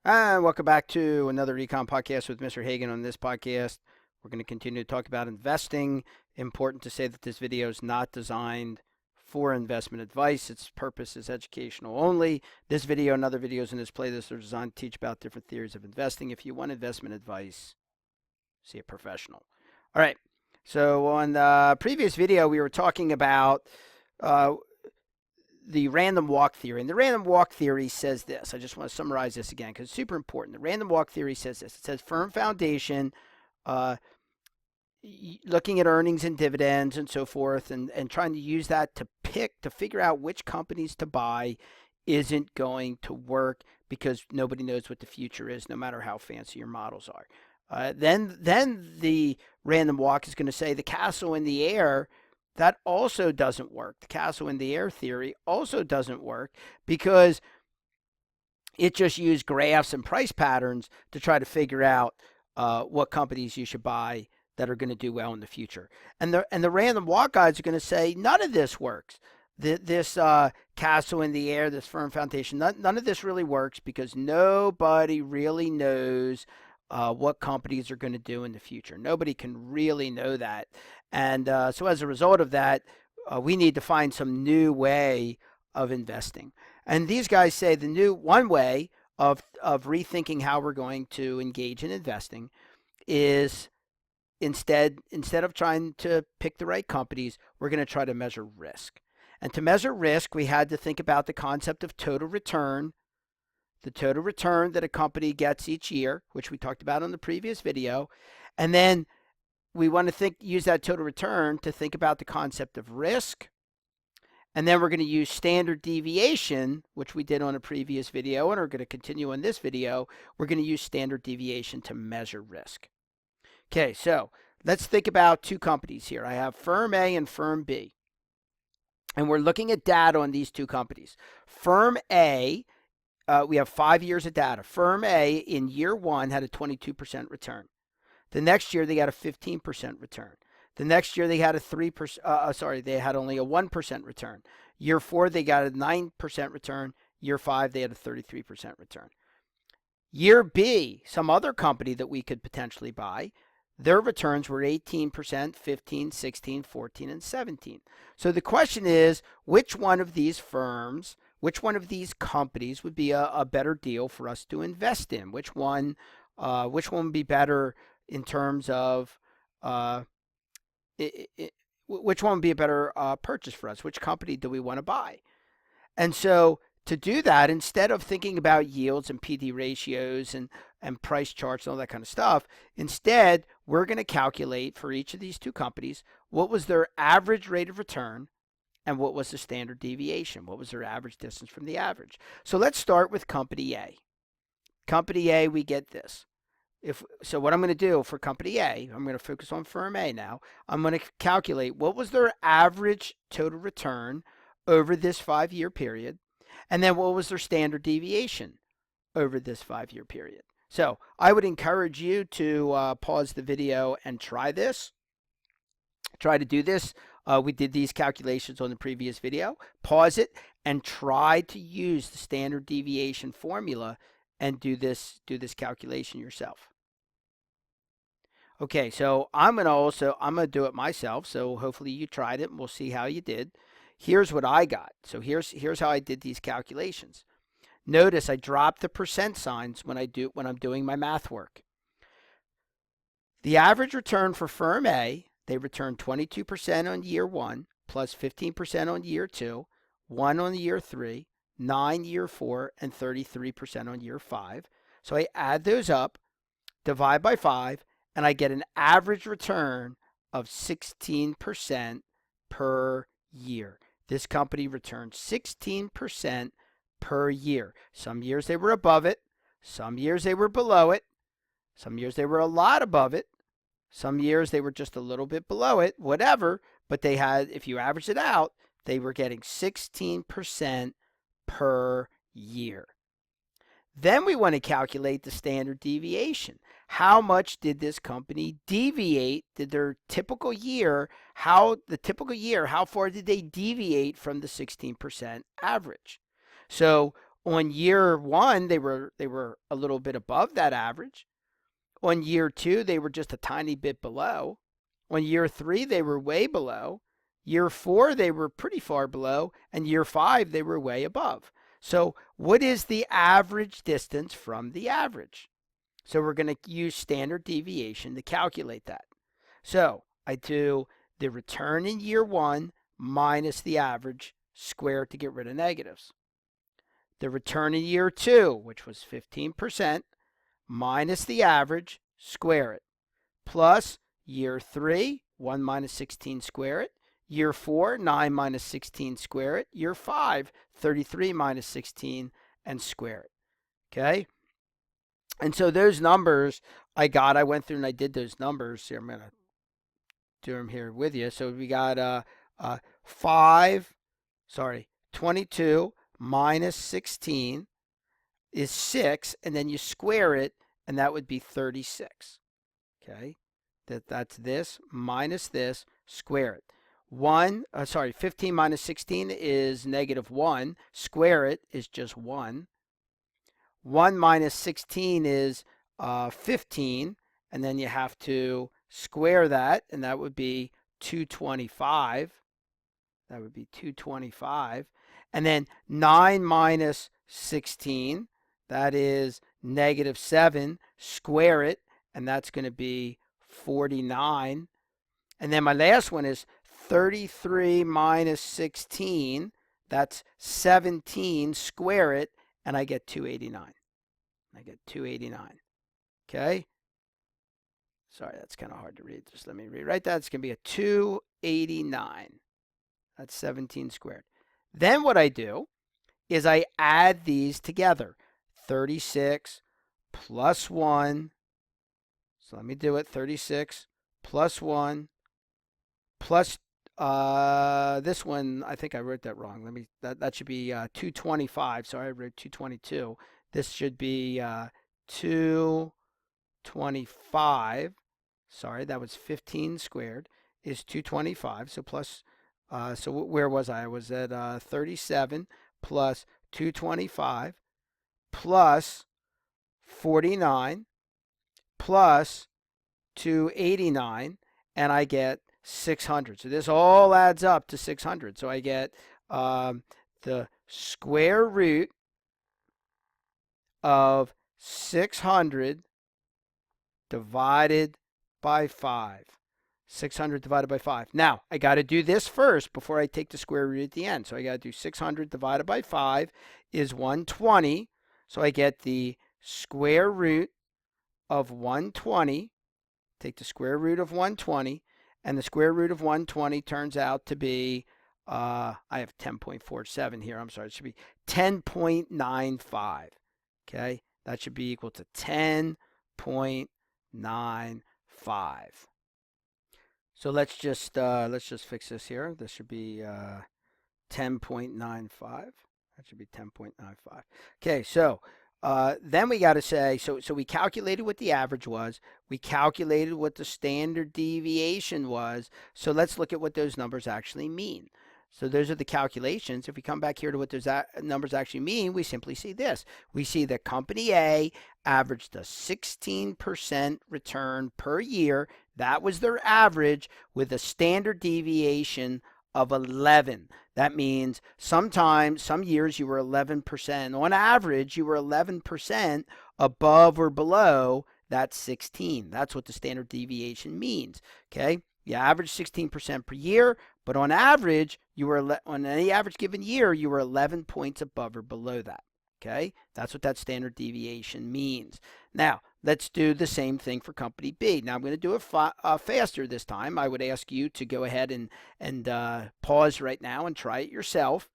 And welcome back to another Econ podcast with Mr. Hagan. On this podcast, we're going to continue to talk about investing. Important to say that this video is not designed for investment advice. Its purpose is educational only. This video and other videos in this playlist are designed to teach about different theories of investing. If you want investment advice, see a professional. All right. So on the previous video, we were talking about uh, the random walk theory. And the random walk theory says this. I just want to summarize this again because it's super important. The random walk theory says this. It says firm foundation, uh, looking at earnings and dividends and so forth, and trying to use that to figure out which companies to buy isn't going to work because nobody knows what the future is, no matter how fancy your models are. Then the random walk is going to say the castle in the air. That also doesn't work. The castle in the air theory also doesn't work because it just used graphs and price patterns to try to figure out what companies you should buy that are going to do well in the future. And the random walk guys are going to say none of this works. This castle in the air, this firm foundation, none of this really works because nobody really knows what companies are going to do in the future. Nobody can really know that. And so as a result of that, we need to find some new way of investing. And these guys say the new one way of rethinking how we're going to engage in investing is instead of trying to pick the right companies, we're going to try to measure risk. And to measure risk, we had to think about the concept of total return, the total return that a company gets each year, which we talked about on the previous video. And then we want to use that total return to think about the concept of risk. And then we're going to use standard deviation, which we did on a previous video and are going to continue in this video. We're going to use standard deviation to measure risk. Okay, so let's think about two companies here. I have Firm A and Firm B. And we're looking at data on these two companies. Firm A, we have 5 years of data. Firm A in year one had a 22% return. The next year they got a 15% return. The next year they had a 3%. They had only a 1% return. Year four they got a 9% return. Year five they had a 33% return. Year B, some other company that we could potentially buy, their returns were 18%, 15, 16, 14, and 17. So the question is, which one of these firms, which one of these companies would be a better deal for us to invest in? Which one would be better in terms of which one would be a better purchase for us? Which company do we want to buy? And so to do that, instead of thinking about yields and PD ratios and price charts and all that kind of stuff, instead we're going to calculate for each of these two companies what was their average rate of return and what was the standard deviation, what was their average distance from the average. So let's start with company A. Company A, we get this. So what I'm going to do for company A, I'm going to focus on firm A now. I'm going to calculate what was their average total return over this 5-year period, and then what was their standard deviation over this 5-year period. So I would encourage you to pause the video and try this. Try to do this. We did these calculations on the previous video. Pause it and try to use the standard deviation formula and do this calculation yourself. Okay, so I'm gonna do it myself. So hopefully you tried it and we'll see how you did. Here's what I got. So here's how I did these calculations. Notice I dropped the percent signs when I'm doing my math work. The average return for firm A, they returned 22% on year one, plus 15% on year two, 1 on year three, 9 year four, and 33% on year five. So I add those up, divide by 5, and I get an average return of 16% per year. This company returned 16% per year. Some years they were above it, some years they were below it, some years they were a lot above it, some years they were just a little bit below it, whatever, but they had, if you average it out, they were getting 16% per year. Then we want to calculate the standard deviation. How much did this company deviate? Did their typical year, how far did they deviate from the 16% average? So On year one, they were a little bit above that average. On year two, they were just a tiny bit below. On year three, they were way below. Year four, they were pretty far below. And year five, they were way above. So what is the average distance from the average? So we're going to use standard deviation to calculate that. So I do the return in year one minus the average, square it to get rid of negatives. The return in year two, which was 15%, minus the average, square it. Plus year three, 1 minus 16, square it. Year four, 9 minus 16, square it. Year five, 33 minus 16, and square it. Okay? And so those numbers I went through and I did those numbers. Here, I'm going to do them here with you. So we got 22 minus 16 is 6, and then you square it, and that would be 36. Okay? That's this minus this, square it. 15 minus 16 is -1. Square it is just 1. 1 minus 16 is 15, and then you have to square that, and that would be 225. That would be 225. And then 9 minus 16, that is -7. Square it, and that's going to be 49. And then my last one is 33 minus 16. That's 17. Square it, and I get 289. I get 289. Okay? Sorry, that's kind of hard to read. Just let me rewrite that. It's going to be a 289. That's 17 squared. Then what I do is I add these together. 36 plus 1. So let me do it. 36 plus 1 plus this one, I think I wrote that wrong. That should be 225. Sorry, I wrote 222. This should be 225. Sorry, that was 15 squared is 225. So plus, so where was I? I was at 37 plus 225 plus 49 plus 289, and I get 600. So this all adds up to 600. So I get the square root of 600 divided by 5. 600 divided by 5. Now, I got to do this first before I take the square root at the end. So I got to do 600 divided by 5 is 120. So I get the square root of 120. Take the square root of 120. And the square root of 120 turns out to be, I have 10.47 here. I'm sorry. It should be 10.95. Okay. That should be equal to 10.95. So let's just fix this here. This should be 10.95. That should be 10.95. Okay, so then we got to say, so we calculated what the average was. We calculated what the standard deviation was. So let's look at what those numbers actually mean. So those are the calculations. If we come back here to what those numbers actually mean, we simply see this. We see that Company A averaged a 16% return per year. That was their average with a standard deviation of 11. That means sometimes, some years you were 11%. On average, you were 11% above or below that 16. That's what the standard deviation means. Okay? You average 16% per year, but on average, you were on any average given year, you were 11 points above or below that. Okay? That's what that standard deviation means. Now, let's do the same thing for Company B. Now, I'm going to do it faster this time. I would ask you to go ahead and pause right now and try it yourself,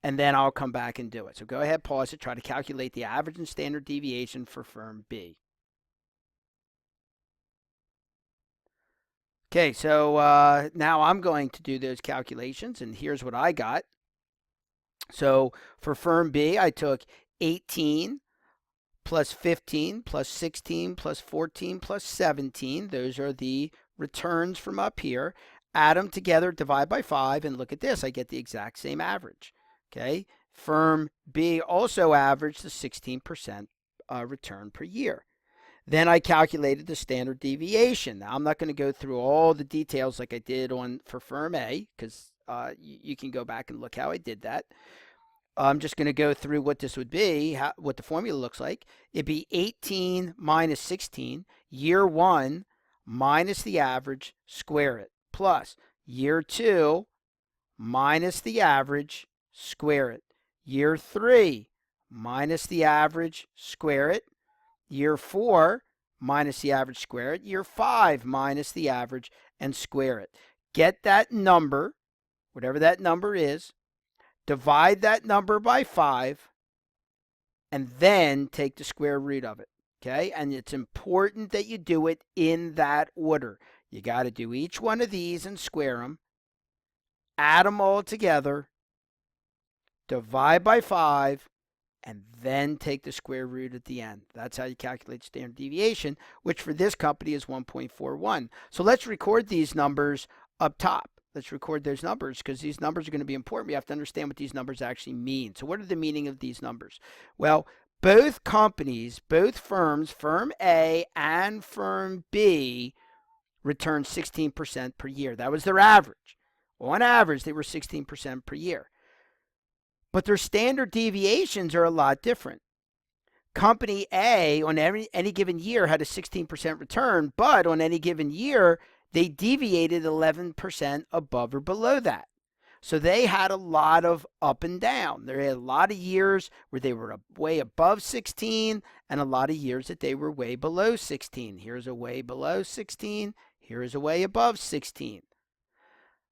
and then I'll come back and do it. So go ahead, pause it, try to calculate the average and standard deviation for firm B. Okay, so now I'm going to do those calculations, and here's what I got. So for firm B, I took 18 plus 15 plus 16 plus 14 plus 17. Those are the returns from up here. Add them together, divide by 5, and look at this. I get the exact same average. Okay, Firm B also averaged a 16% return per year. Then I calculated the standard deviation. Now, I'm not going to go through all the details like I did for firm A, because you can go back and look how I did that. I'm just going to go through what this would be, what the formula looks like. It'd be 18 minus 16, year 1 minus the average, square it, plus year 2 minus the average, square it. Year 3 minus the average, square it. Year 4 minus the average, square it. Year 5 minus the average, and square it. Get that number, whatever that number is, divide that number by 5, and then take the square root of it. Okay? And it's important that you do it in that order. You got to do each one of these and square them, add them all together, divide by 5, and then take the square root at the end. That's how you calculate standard deviation, which for this company is 1.41. So let's record these numbers up top. Let's record those numbers because these numbers are going to be important. We have to understand what these numbers actually mean. So what are the meaning of these numbers? Well, both companies, both firms, Firm A and Firm B, returned 16% per year. That was their average. On average, they were 16% per year. But their standard deviations are a lot different. Company A on any given year had a 16% return, but on any given year, they deviated 11% above or below that. So they had a lot of up and down. There had a lot of years where they were way above 16 and a lot of years that they were way below 16. Here's a way below 16. Here's a way above 16.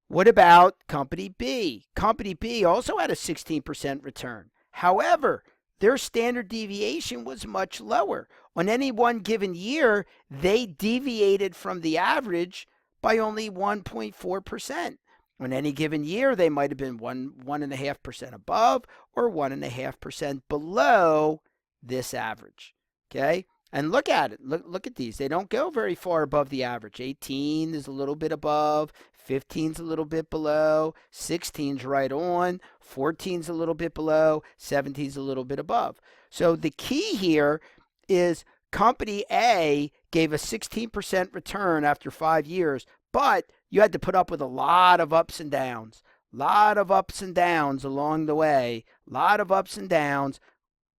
What about Company B? Company B also had a 16% return. However, their standard deviation was much lower. On any one given year, they deviated from the average by only 1.4%. On any given year, they might have been 1.5% above or 1.5% below this average. Okay? And look at it. Look at these. They don't go very far above the average. 18 is a little bit above. 15's a little bit below. 16's right on. 14's a little bit below. 17's a little bit above. So the key here is Company A gave a 16% return after 5 years, but you had to put up with a lot of ups and downs. Lot of ups and downs along the way. Lot of ups and downs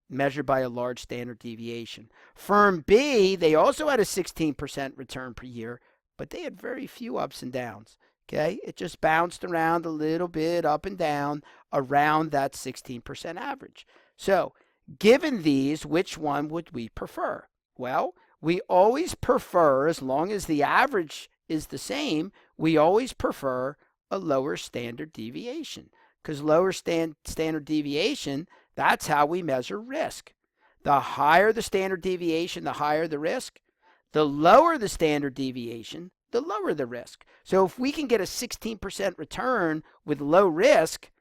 measured by a large standard deviation. Firm B, they also had a 16% return per year, but they had very few ups and downs. Okay, it just bounced around a little bit up and down around that 16% average. So, given these, which one would we prefer? Well, we always prefer, as long as the average is the same, we always prefer a lower standard deviation. Because lower standard deviation, that's how we measure risk. The higher the standard deviation, the higher the risk. The lower the standard deviation, the lower the risk. So if we can get a 16% return with low risk,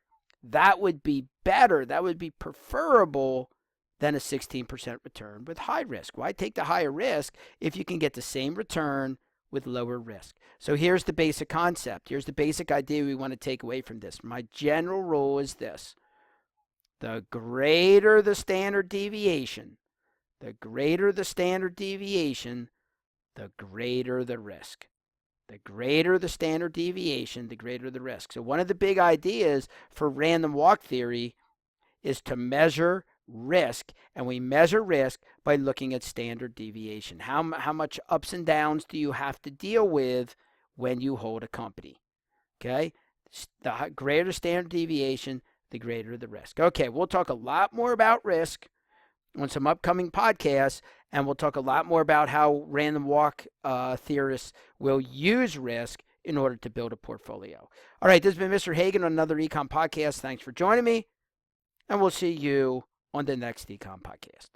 that would be better. That would be preferable than a 16% return with high risk. Why take the higher risk if you can get the same return with lower risk? So here's the basic concept. Here's the basic idea we want to take away from this. My general rule is this. The greater the standard deviation, the greater the standard deviation, the greater the risk. The greater the standard deviation, the greater the risk. So one of the big ideas for random walk theory is to measure risk, and we measure risk by looking at standard deviation. How much ups and downs do you have to deal with when you hold a company? Okay? The greater standard deviation, the greater the risk. Okay, we'll talk a lot more about risk on some upcoming podcasts, and we'll talk a lot more about how random walk theorists will use risk in order to build a portfolio. All right, this has been Mr. Hagan on another Econ podcast. Thanks for joining me, and we'll see you on the next Econ podcast.